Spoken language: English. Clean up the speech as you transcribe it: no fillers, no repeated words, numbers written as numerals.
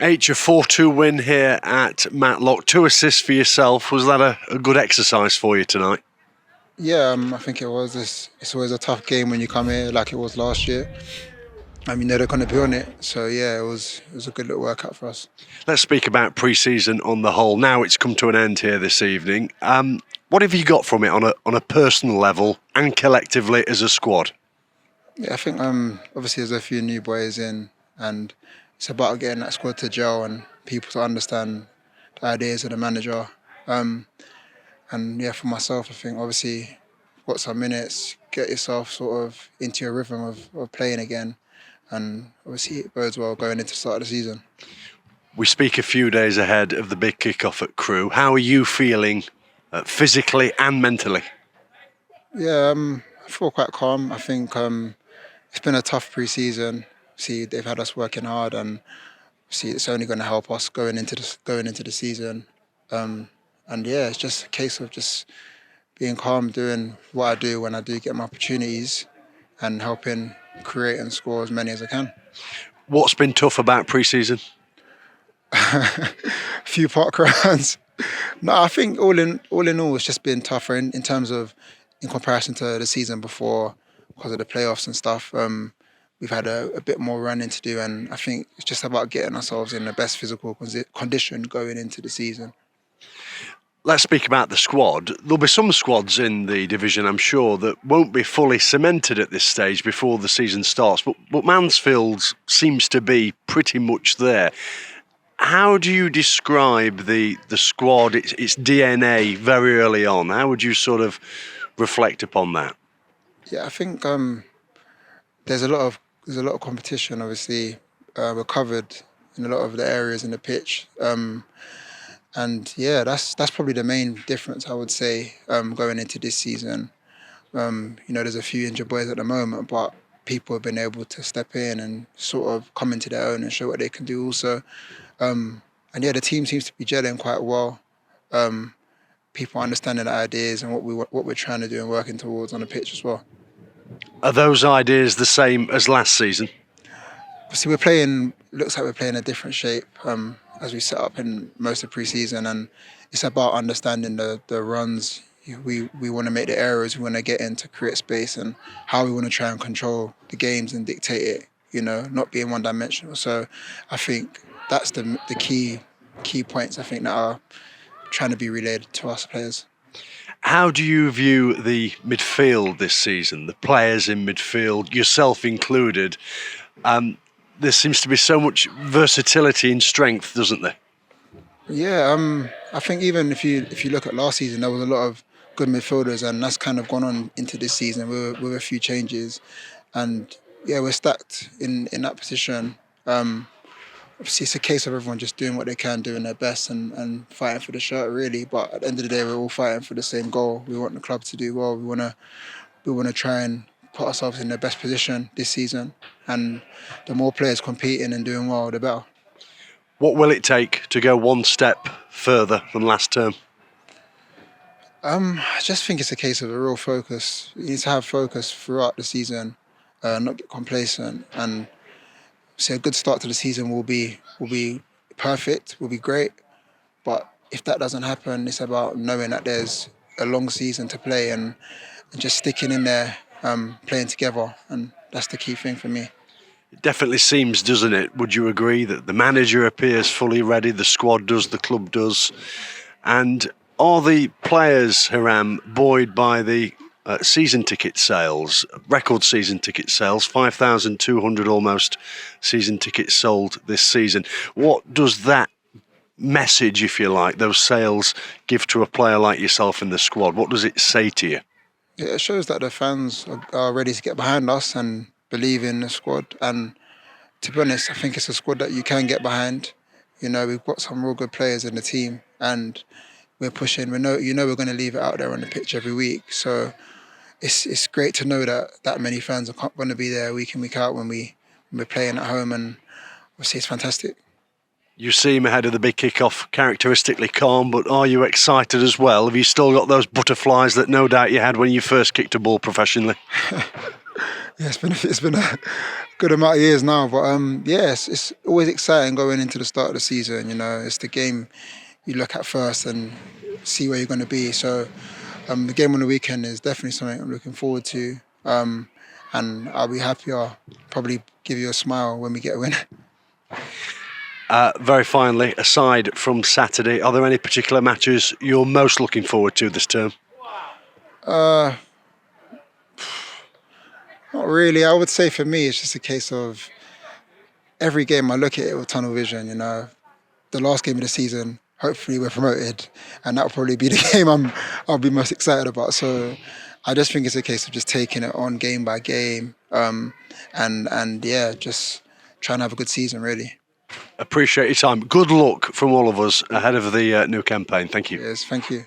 H, a 4-2 win here at Matlock. 2 assists for yourself. Was that a good exercise for you tonight? Yeah, I think it was. It's always a tough game when you come here, like it was last year. They're going to be on it. So yeah, it was a good little workout for us. Let's speak about pre-season on the whole. Now it's come to an end here this evening. What have you got from it on a personal level and collectively as a squad? Yeah, I think obviously there's a few new boys in, and it's about getting that squad to gel and people to understand the ideas of the manager. Um, and yeah, for myself, I think obviously got some minutes, get yourself sort of into your rhythm of playing again, and obviously it bodes well going into the start of the season. We speak a few days ahead of the big kick-off at Crewe. How are you feeling physically and mentally? Yeah, I feel quite calm. I think it's been a tough pre-season. See, they've had us working hard, and see, it's only going to help us going into the season. Um, and yeah, it's just a case of just being calm, doing what I do when I do get my opportunities, and helping create and score as many as I can. What's been tough about pre-season? Few park rounds. No, I think all, it's just been tougher in terms of in comparison to the season before because of the playoffs and stuff. We've had a bit more running to do, and I think it's just about getting ourselves in the best physical condition going into the season. Let's speak about the squad. There'll be some squads in the division, I'm sure, that won't be fully cemented at this stage before the season starts, but Mansfield's seems to be pretty much there. How do you describe the squad, its DNA very early on? How would you sort of reflect upon that? Yeah, I think there's a lot of competition. Obviously, we're covered in a lot of the areas in the pitch. And yeah, that's probably the main difference I would say going into this season. There's a few injured boys at the moment, but people have been able to step in and sort of come into their own and show what they can do also. And yeah, the team seems to be gelling quite well. Um, People understanding the ideas and what we're trying to do and working towards on the pitch as well. Are those ideas the same as last season? See, we're playing. Looks like we're playing a different shape as we set up in most of pre-season, and it's about understanding the runs. We want to make the errors. We want to get in to create space, and how we want to try and control the games and dictate it. Not being one-dimensional. So, I think that's the key points. I think that are trying to be relayed to us players. How do you view the midfield this season, the players in midfield, yourself included? There seems to be so much versatility and strength, doesn't there? Yeah, I think even if you look at last season, there was a lot of good midfielders, and that's kind of gone on into this season with a few changes, and yeah, we're stacked in that position. Obviously, it's a case of everyone just doing what they can, doing their best, and fighting for the shirt, really. But at the end of the day, we're all fighting for the same goal. We want the club to do well. We want to try and put ourselves in the best position this season, and the more players competing and doing well, the better. What will it take to go one step further than last term? I just think it's a case of a real focus. You need to have focus throughout the season, not get complacent, and say a good start to the season will be perfect, will be great. But if that doesn't happen, it's about knowing that there's a long season to play, and just sticking in there, playing together, and that's the key thing for me. It definitely seems, doesn't it? Would you agree that the manager appears fully ready, the squad does, the club does? And are the players, Hiram, buoyed by the season ticket sales, record season ticket sales, 5,200 almost season tickets sold this season? What does that message, if you like, those sales give to a player like yourself in the squad? What does it say to you? Yeah, it shows that the fans are ready to get behind us and believe in the squad. And to be honest, I think it's a squad that you can get behind. We've got some real good players in the team, and we're pushing. We're going to leave it out there on the pitch every week. So it's great to know that many fans are going to be there week in week out when we're playing at home, and obviously it's fantastic. You seem ahead of the big kick-off characteristically calm, but are you excited as well? Have you still got those butterflies that no doubt you had when you first kicked a ball professionally? Yeah, it's been a good amount of years now, but it's always exciting going into the start of the season. You know, it's the game you look at first and see where you're going to be. So the game on the weekend is definitely something I'm looking forward to, and I'll be happy. I'll probably give you a smile when we get a win. Very finally, aside from Saturday, are there any particular matches you're most looking forward to this term? Uh, Not really. I would say for me, it's just a case of every game I look at it with tunnel vision. You know, the last game of the season, hopefully we're promoted, and that'll probably be the game I'll be most excited about. So I just think it's a case of just taking it on game by game, and yeah, just trying to have a good season really. Appreciate your time. Good luck from all of us ahead of the new campaign. Thank you. Yes, thank you.